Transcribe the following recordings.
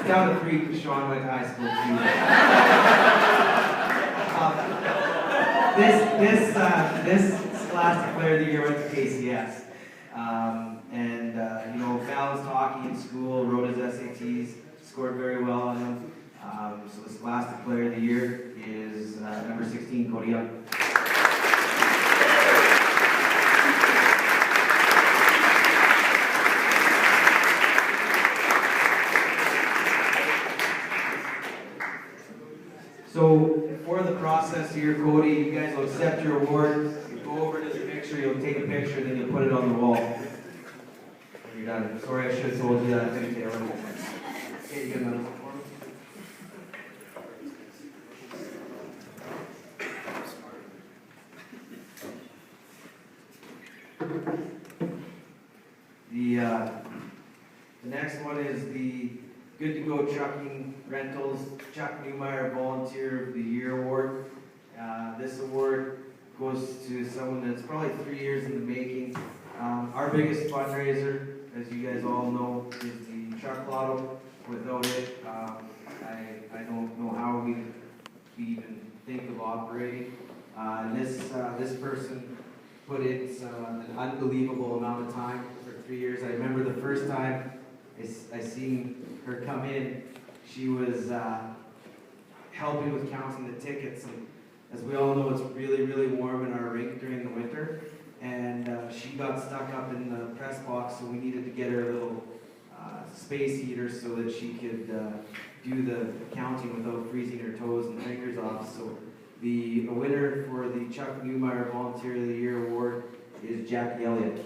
down to 3 because Sean went to high school too. This Scholastic Player of the Year went to KCS. Balanced hockey in school, wrote his SATs, scored very well on them. So the Scholastic Player of the Year is number 16, Cody Young. So for the process here, Cody, you guys will accept your award, you go over to the picture, you'll take a picture, then you'll put it on the wall. When you're done. Sorry, I should have told you that. Okay, you get another one for me? The next one is the Good to Go Trucking Rentals Chuck Newmeyer Volunteer of the Year Award. This award goes to someone that's probably 3 years in the making. Our biggest fundraiser, as you guys all know, is the Truck Lotto. Without it, I don't know how we even think of operating. This person put in an unbelievable amount of time for 3 years. I remember the first time I seen her come in, she was helping with counting the tickets. And as we all know, it's really, really warm in our rink during the winter. And she got stuck up in the press box, so we needed to get her a little space heater so that she could do the counting without freezing her toes and fingers off. So the winner for the Chuck Newmeyer Volunteer of the Year Award is Jackie Elliott.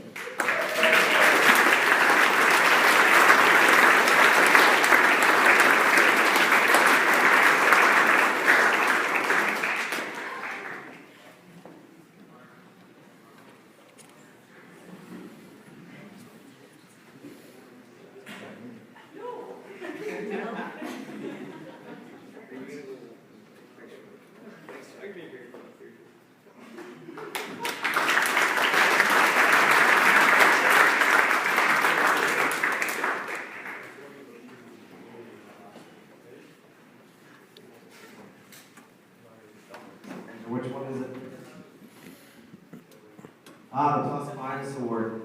Which one is it? The Plus Finest Award.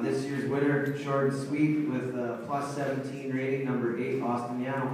This year's winner, short and sweet, with a plus 17 rating, number 8, Austin Yao.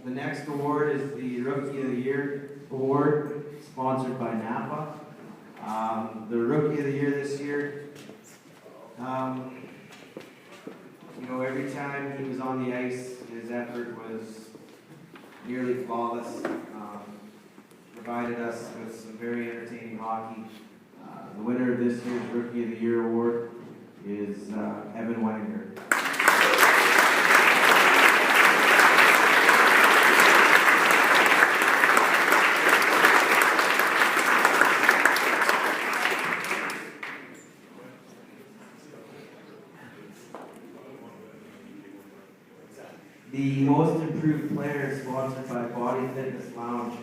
The next award is the Rookie of the Year Award, sponsored by Napa. The Rookie of the Year this year, every time he was on the ice, his effort was nearly flawless. Provided us with some very entertaining hockey. The winner of this year's Rookie of the Year Award is Evan Weninger. The Most Improved Player is sponsored by Body Fitness Lounge.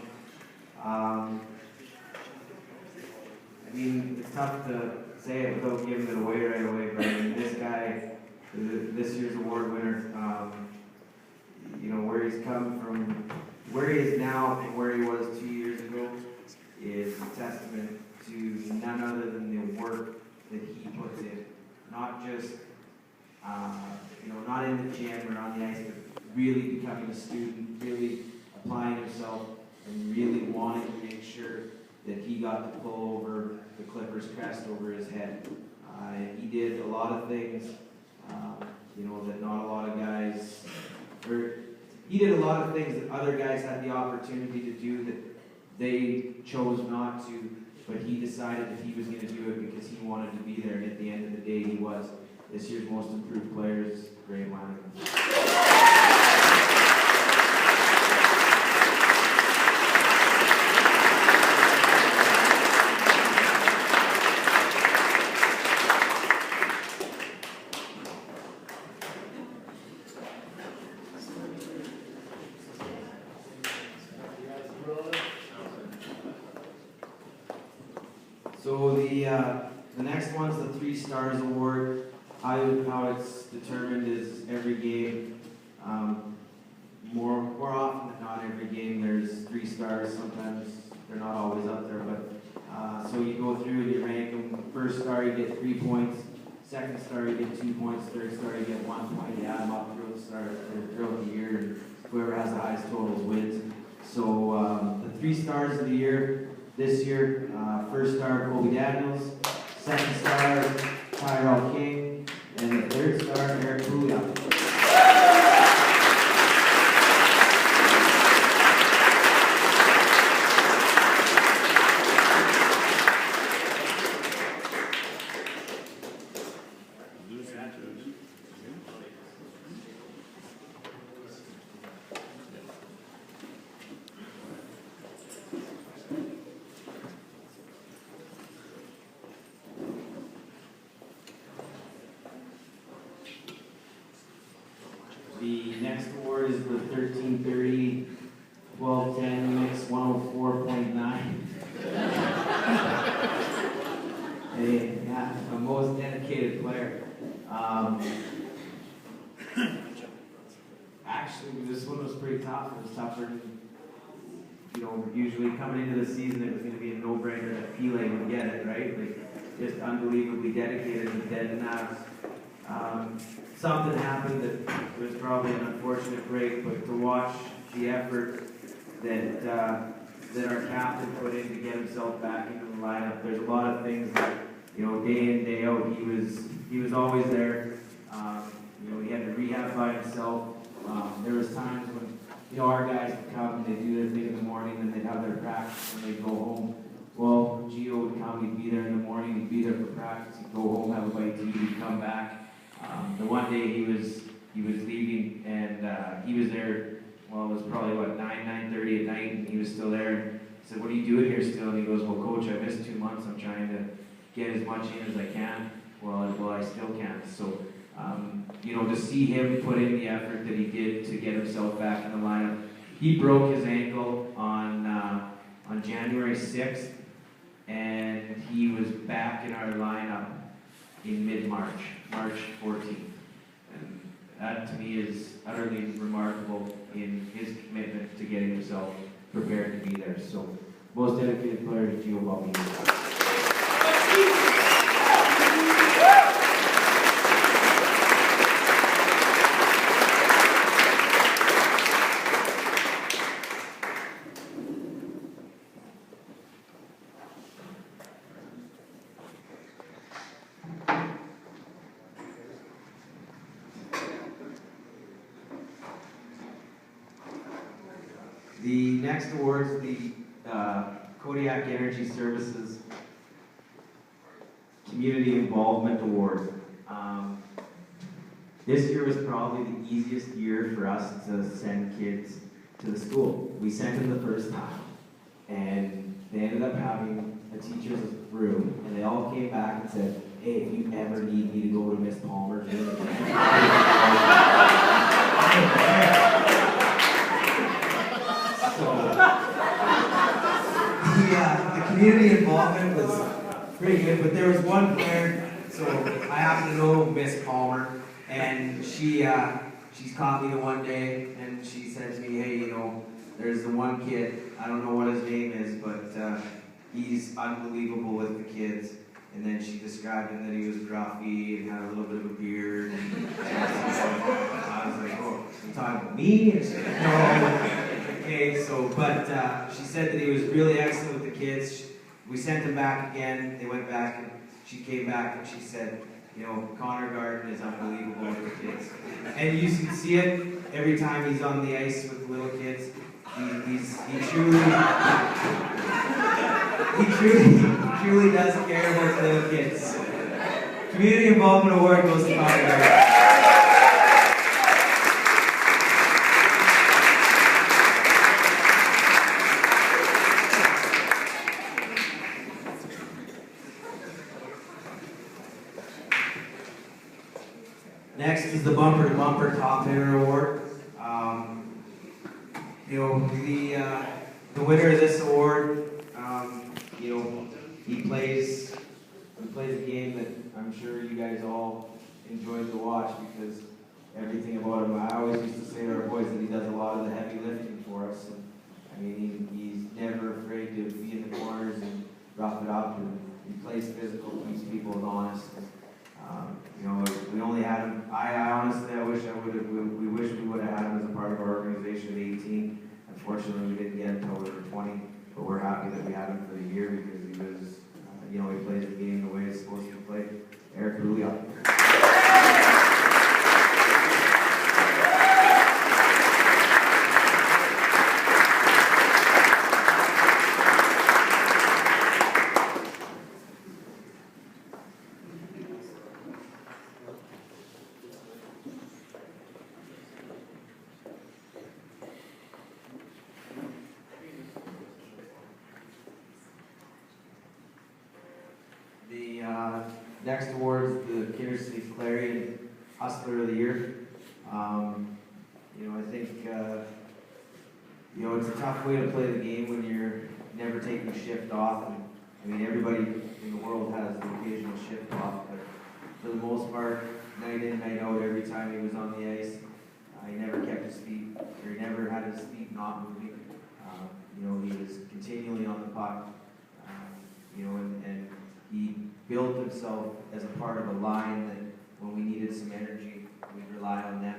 It's tough to say it without giving it away right away, but this guy, this year's award winner, where he's come from, where he is now and where he was 2 years ago is a testament to none other than the work that he puts in. Not just, not in the gym or on the ice, but really becoming a student, really applying himself, and really wanting to make sure that he got to pull over the Clippers crest over his head. He did a lot of things, that not a lot of guys, he did a lot of things that other guys had the opportunity to do that they chose not to, but he decided that he was going to do it because he wanted to be there, and at the end of the day he was. this year's most improved players, Ray Lanigan. So the next one's the 3 Stars Award. How it's determined is every game. More often than not, every game there's 3 stars. Sometimes they're not always up there, but so you go through and you rank them. First star you get 3 points. Second star you get 2 points. Third star you get 1 point. You add them up throughout the year, and whoever has the highest totals wins. So the 3 stars of the year this year: first star Colby Daniels, second star Tyrell King, and the third star Eric Pouliot. The next award is the 1330 1210 mix 104.9. A most dedicated player. Actually, this one was pretty tough. It was tougher than, usually coming into the season, it was going to be a no-brainer that Pele would get it, right? Like, just unbelievably dedicated. And then something happened that was probably an unfortunate break, but to watch the effort that our captain put in to get himself back into the lineup, there's a lot of things that, day in, day out, he was always there. He had to rehab by himself. There was times when, our guys would come and they'd do their thing in the morning and they'd have their practice and they'd go home. Well, Gio would come, he'd be there in the morning, he'd be there for practice, he'd go home, have a bite to eat, he'd come back. The one day he was leaving, and he was there. Well, it was probably 9:30 at night, and he was still there. And I said, "What are you doing here still?" And he goes, "Well, Coach, I missed 2 months. I'm trying to get as much in as I can. Well, I still can." So, to see him put in the effort that he did to get himself back in the lineup. He broke his ankle on January 6th, and he was back in our lineup in mid-March, March 14th. And that to me is utterly remarkable in his commitment to getting himself prepared to be there. So, most dedicated player is Gio Bobby. The next award is the Kodiak Energy Services Community Involvement Award. This year was probably the easiest year for us to send kids to the school. We sent them the first time, and they ended up having a teacher's room, and they all came back and said, "Hey, if you ever need me to go to Miss Palmer's room the community involvement was pretty good, but there was one player, so I happen to know Miss Palmer, and she's caught me the one day, and she said to me, "Hey, there's the one kid, I don't know what his name is, but he's unbelievable with the kids." And then she described him that he was gruffy and had a little bit of a beard. And I was like, "Oh, you talking about me?" And she said, "No." Okay, but she said that he was really excellent with the kids. We sent him back again. They went back, and she came back and she said, "Connor Garden is unbelievable with the kids." And you can see it every time he's on the ice with the little kids. He truly does care about the little kids. Community Involvement Award goes to Connor. Next is the Bumper to Bumper Top Hitter Award. The winner of this award, he plays a game that I'm sure you guys all enjoyed to watch because everything about him. I always used to say to our boys that he does a lot of the heavy lifting for us. And, he's never afraid to be in the corners and rough it up, and he plays physical, keeps people honest. We only had him. I honestly, I wish I would have. We wish we would have had him as a part of our organization at 18. Unfortunately, we didn't get him until we were 20. But we're happy that we had him for the year because he was, he plays the game the way it's supposed to be played. Eric Julia. The next award is the Kinner City Clarion Hustler of the Year. I think it's a tough way to play the game when you're never taking a shift off. And, everybody in the world has the occasional shift off, but for the most part, night in, night out, every time he was on the ice, he never kept his feet, or he never had his feet not moving. He was continually on the puck, and he built himself as a part of a line that when we needed some energy, we'd rely on them,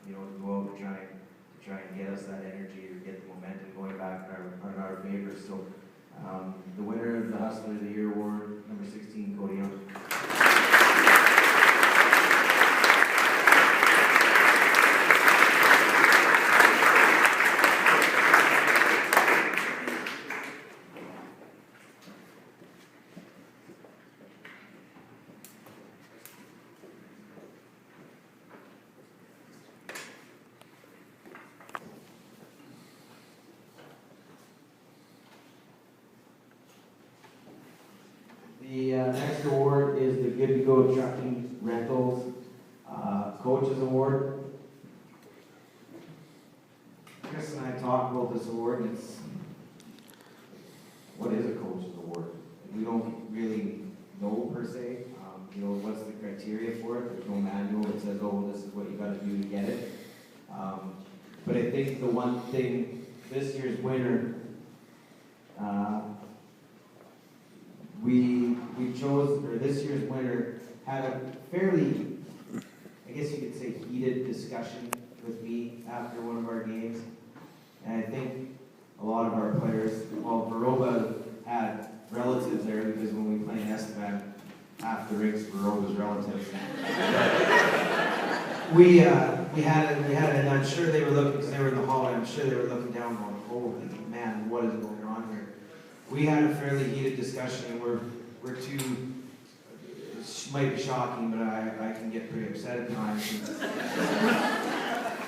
to go out and try and get us that energy or get the momentum going back in our favor. So the winner of the Hustler of the Year award, number 16, Cody Young. The next award is the Good to Go Trucking Rentals Coaches Award. Chris and I talked about this award, and it's, what is a coach's award? We don't really know per se, what's the criteria for it. There's no manual that says, oh, this is what you got to do to get it. But I think the one thing, this year's winner, we chose, or this year's winner had a fairly, I guess you could say, heated discussion with me after one of our games. And I think a lot of our players, Baroba had relatives there because when we play in Esteban, half the rinks Baroba's relatives. we had it, and I'm sure they were looking, because they were in the hallway, I'm sure they were looking down going, holy man, what is going on here? We had a fairly heated discussion, and we're too, it might be shocking, but I can get pretty upset at times.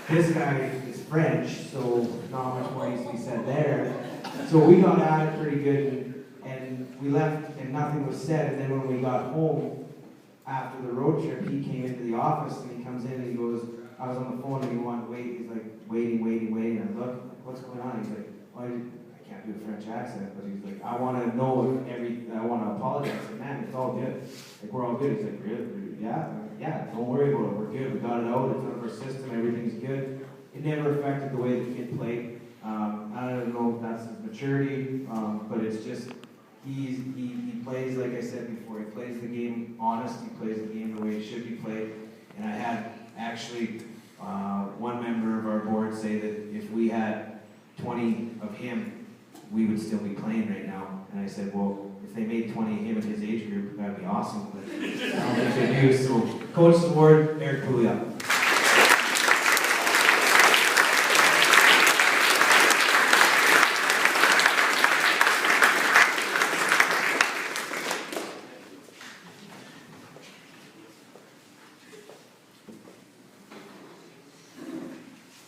This guy is French, so not much more needs to be said there. So we got at it pretty good, and we left, and nothing was said. And then when we got home after the road trip, he came into the office, and he comes in and he goes, I was on the phone and he wanted to wait. He's like, waiting. And I look, what's going on? He's like, well, I can't do a French accent, but he's like, I want to know if I want to apologize. I said, man, it's all good. Like, we're all good. He's like, really? Yeah, don't worry about it. We're good. We got it out. It's out of our system. Everything's good. It never affected the way the kid played. I don't know if that's his maturity, but it's just, he plays, like I said before, he plays the game honest. He plays the game the way it should be played. And I had actually one member of our board say that if we had 20 of him, we would still be playing right now. And I said, well, if they made 20 of him in his age group, that'd be awesome. But I don't think they do. So, Coach's Award, Eric Pouliot.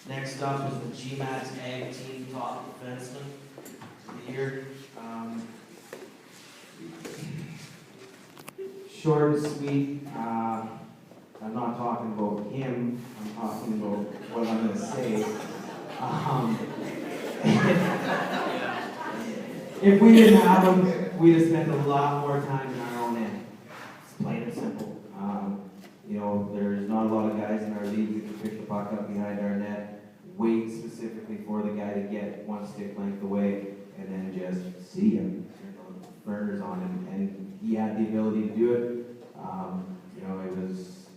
Next up is the GMAT's Ag Team Top Defenseman of the Year. Short and sweet. I'm not talking about him. I'm talking about what I'm going to say. If we didn't have him, we'd have spent a lot more time in our own end. It's plain and simple. You know, there's not a lot of guys in our league who can pick the puck up behind our net, wait specifically for the guy to get one stick length away, and then just see him, turn the burners on him. And he had the ability to do it. You know, it was,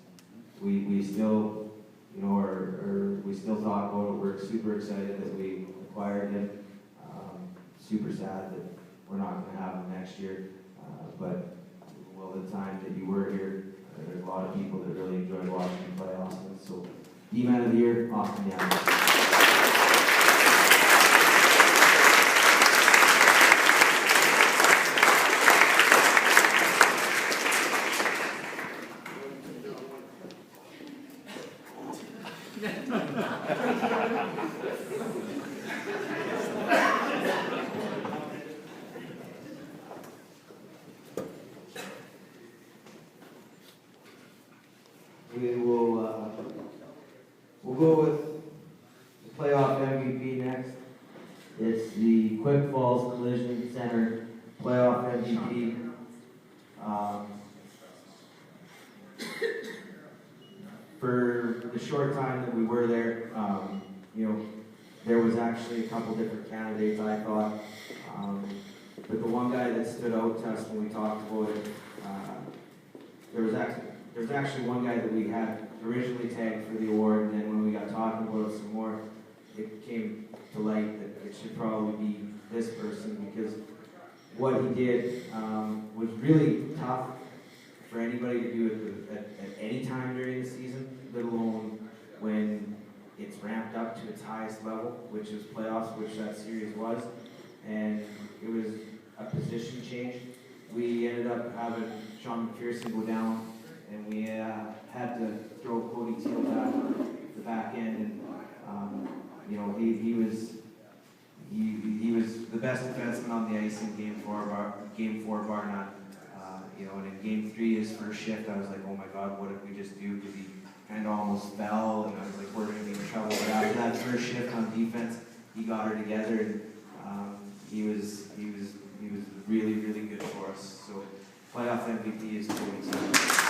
we still, you know, we still talk about it. We're super excited that we acquired him. Super sad that we're not going to have him next year. But, well, the time that you were here, there's a lot of people that really enjoyed watching you play, Austin. So, D-Man of the Year, Austin Young. We'll go with the playoff MVP next. It's the Quick Falls Collision Center playoff MVP. For the short time that we were there, you know, there was actually a couple different candidates, I thought. But the one guy that stood out to us when we talked about it, there was actually one guy that we had originally tagged for the award, and then when we got talking about it some more, it came to light that it should probably be this person, because what he did was really tough for anybody to do at any time during the season, let alone when it's ramped up to its highest level, which is playoffs, which that series was, and it was a position change. We ended up having Sean McPherson go down, and we had to throw Cody Teal back the back end, and you know, he was the best defenseman on the ice in game four, bar none. You know, and in game three, his first shift, I was like, oh my God, what did we just do? Because he kind of almost fell, and I was like, we're going to be in trouble. But after that first shift on defense, he got her together, and he was really, really good for us. So playoff MVP is Cody Teal.